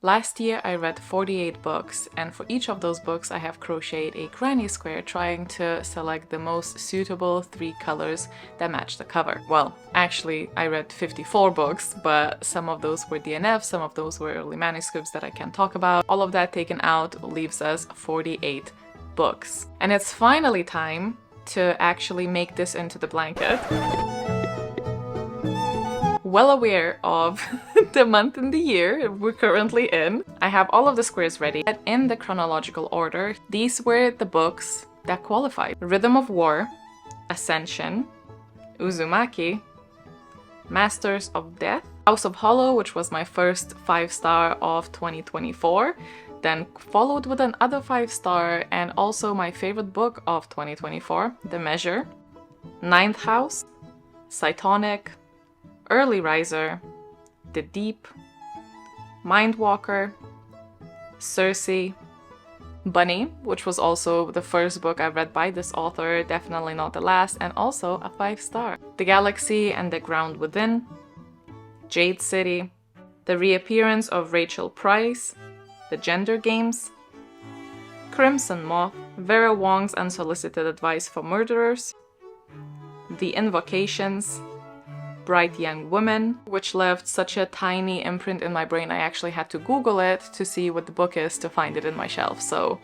Last year I read 48 books, and for each of those books I have crocheted a granny square trying to select the most suitable 3 colors that match the cover. Well, actually I read 54 books, but some of those were DNFs, some of those were early manuscripts that I can't talk about. All of that taken out leaves us 48 books. And it's finally time to actually make this into the blanket. Well aware of the month and the year we're currently in, I have all of the squares ready. In the chronological order, these were the books that qualified. Rhythm of War, Ascension, Uzumaki, Masters of Death, House of Hollow, which was my first 5-star of 2024, then followed with another 5-star and also my favorite book of 2024, The Measure, Ninth House, Cytonic, Early Riser, The Deep, Mindwalker, Circe, Bunny, which was also the first book I read by this author, definitely not the last, and also a 5-star. The Galaxy and the Ground Within, Jade City, The Reappearance of Rachel Price, The Gender Games, Crimson Moth, Vera Wong's Unsolicited Advice for Murderers, The Invocations, Bright Young Woman, which left such a tiny imprint in my brain I actually had to Google it to see what the book is to find it in my shelf, so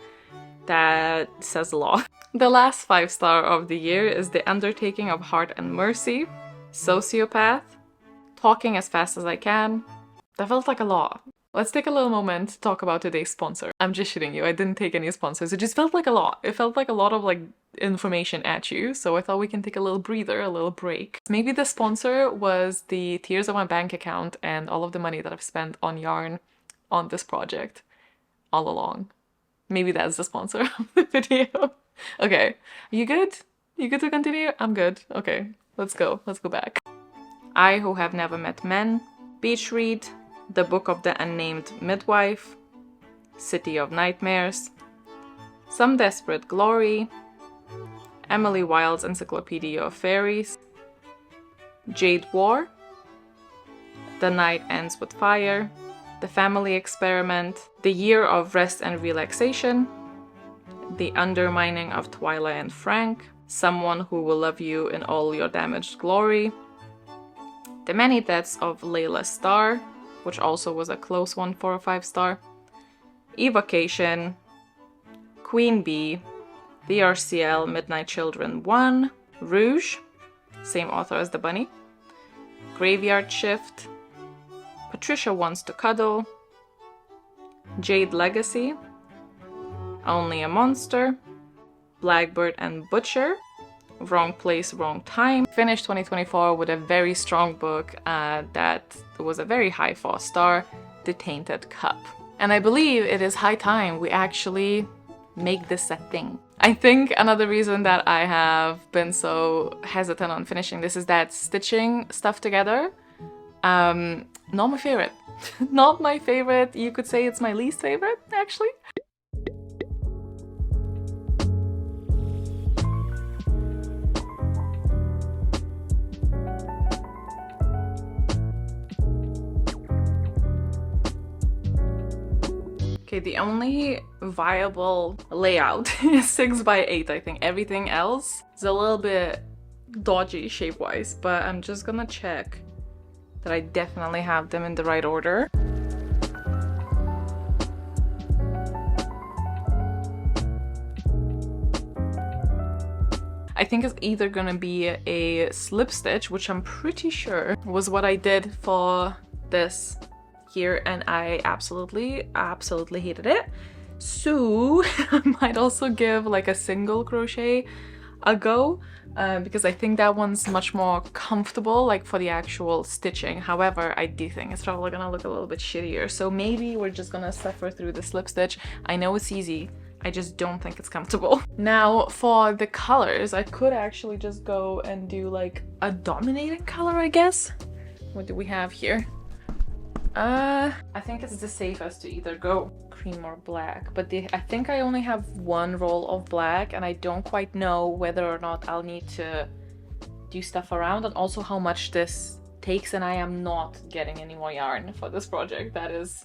that says a lot. The last 5-star of the year is The Undertaking of Heart and Mercy, Sociopath, Talking as Fast as I Can. That felt like a lot. Let's take a little moment to talk about today's sponsor. I'm just shitting you, I didn't take any sponsors, it just felt like a lot. It felt like a lot of information at you, so I thought we can take a little breather, a little break. Maybe the sponsor was the tears of my bank account and all of the money that I've spent on yarn on this project all along. Maybe that's the sponsor of the video. Okay, are you good? You good to continue? I'm good. Okay, let's go back. I Who Have Never Met Men, Beach Read, The Book of the Unnamed Midwife, City of Nightmares, Some Desperate Glory, Emily Wilde's Encyclopedia of Fairies, Jade War, The Night Ends with Fire, The Family Experiment, The Year of Rest and Relaxation, The Undermining of Twyla and Frank, Someone Who Will Love You in All Your Damaged Glory, The Many Deaths of Layla Starr, which also was a close one for a 5-star, Evocation, Queen Bee, The RCL Midnight Children 1, Rouge, same author as the bunny, Graveyard Shift, Patricia Wants to Cuddle, Jade Legacy, Only a Monster, Blackbird and Butcher, Wrong Place, Wrong Time. Finished 2024 with a very strong book that was a very high 4-star, The Tainted Cup. And I believe it is high time we actually make this a thing. I think another reason that I have been so hesitant on finishing this is that stitching stuff together, not my favorite. Not my favorite, you could say it's my least favorite, actually. Okay, the only viable layout is 6x8, I think. Everything else is a little bit dodgy shape-wise, but I'm just gonna check that I definitely have them in the right order. I think it's either gonna be a slip stitch, which I'm pretty sure was what I did for this here, and I absolutely hated it. So I might also give like a single crochet a go, because I think that one's much more comfortable, like for the actual stitching. However, I do think it's probably gonna look a little bit shittier, so maybe we're just gonna suffer through the slip stitch. I know it's easy, I just don't think it's comfortable. Now for the colors, I could actually just go and do like a dominating color, I guess. What do we have here? I think it's the safest to either go cream or black, but I think I only have one roll of black, and I don't quite know whether or not I'll need to do stuff around, and also how much this takes, and I am not getting any more yarn for this project. That is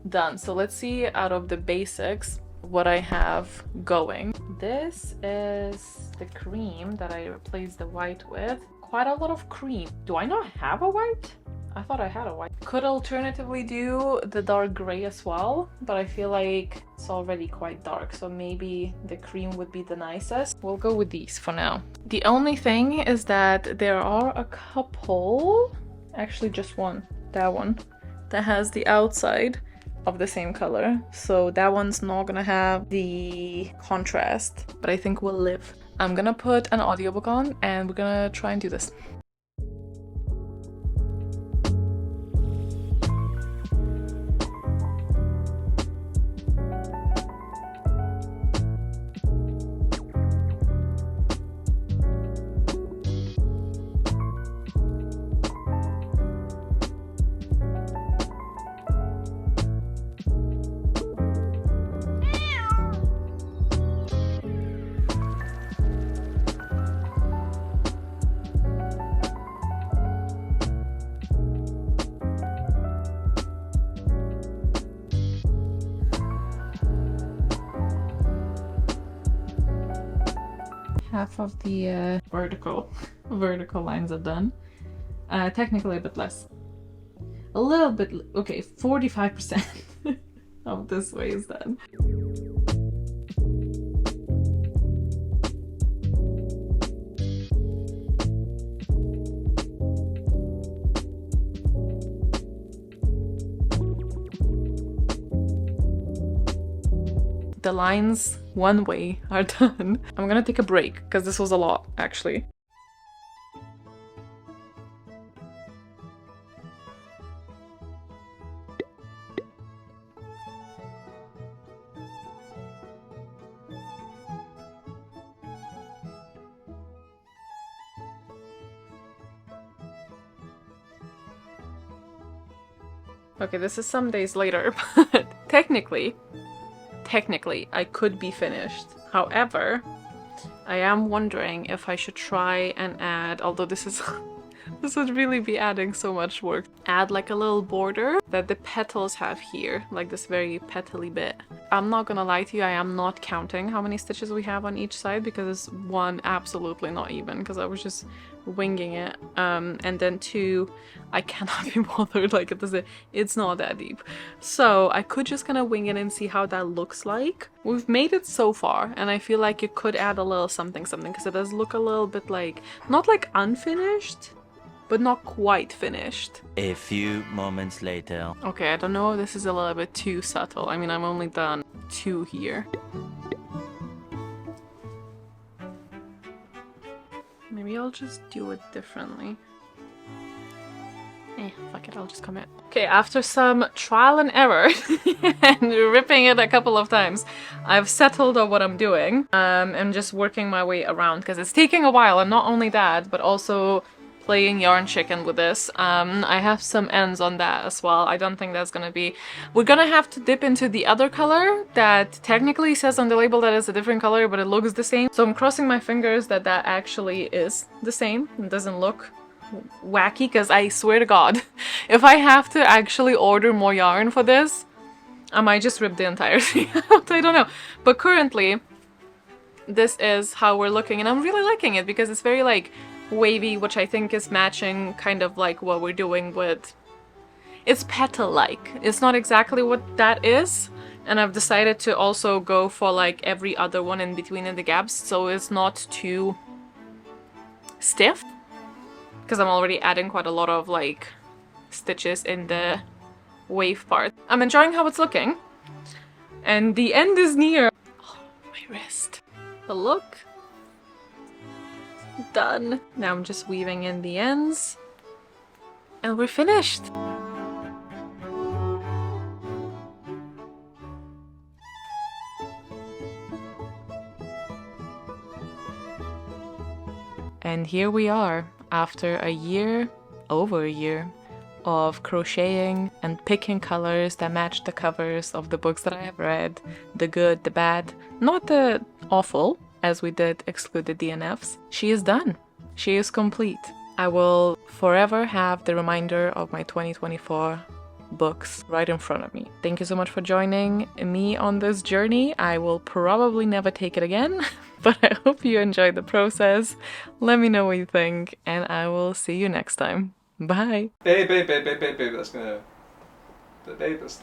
done. So let's see out of the basics what I have going. This is the cream that I replaced the white with. Quite a lot of cream. Do I not have a white? I thought I had a white. Could alternatively do the dark gray as well, but I feel like it's already quite dark, so maybe the cream would be the nicest. We'll go with these for now. The only thing is that there are a couple, actually just one, that one, that has the outside of the same color. So that one's not gonna have the contrast, but I think we'll live. I'm gonna put an audiobook on and we're gonna try and do this. Half of the vertical lines are done. Technically a bit less. A little bit, okay, 45% of this way is done. The lines one way are done. I'm gonna take a break because this was a lot, actually. Okay, this is some days later, but technically I could be finished. However, I am wondering if I should try and add, although this is this would really be adding so much work, add like a little border that the petals have here, like this very petally bit. I'm not gonna lie to you, I am not counting how many stitches we have on each side because one, absolutely not even, because I was just winging it, and then two, I cannot be bothered, like it's not that deep. So I could just kind of wing it and see how that looks like. We've made it so far, and I feel like you could add a little something because it does look a little bit like, not like unfinished, but not quite finished. A few moments later. Okay, I don't know if this is a little bit too subtle. I mean, I've only done 2 here. Maybe I'll just do it differently. Fuck it, I'll just commit. Okay, after some trial and error and ripping it a couple of times, I've settled on what I'm doing. I'm just working my way around because it's taking a while, and not only that, but also playing yarn chicken with this. I have some ends on that as well. I don't think that's gonna be... We're gonna have to dip into the other color that technically says on the label that it's a different color, but it looks the same. So I'm crossing my fingers that that actually is the same. It doesn't look wacky, because I swear to God, if I have to actually order more yarn for this, I might just rip the entire thing out. I don't know. But currently, this is how we're looking, and I'm really liking it because it's very like wavy, which I think is matching kind of like what we're doing with... It's petal-like. It's not exactly what that is, and I've decided to also go for like every other one in between in the gaps, so it's not too stiff, because I'm already adding quite a lot of like stitches in the wave part. I'm enjoying how it's looking, and the end is near. Oh, my wrist. But look. Done. Now I'm just weaving in the ends, and we're finished. And here we are, after a year, over a year, of crocheting and picking colors that match the covers of the books that I have read. The good, the bad, not the awful, as we did exclude the DNFs. She is done. She is complete. I will forever have the reminder of my 2024 books right in front of me. Thank you so much for joining me on this journey. I will probably never take it again, but I hope you enjoyed the process. Let me know what you think, and I will see you next time. Bye! Babe, that's gonna... The babe is...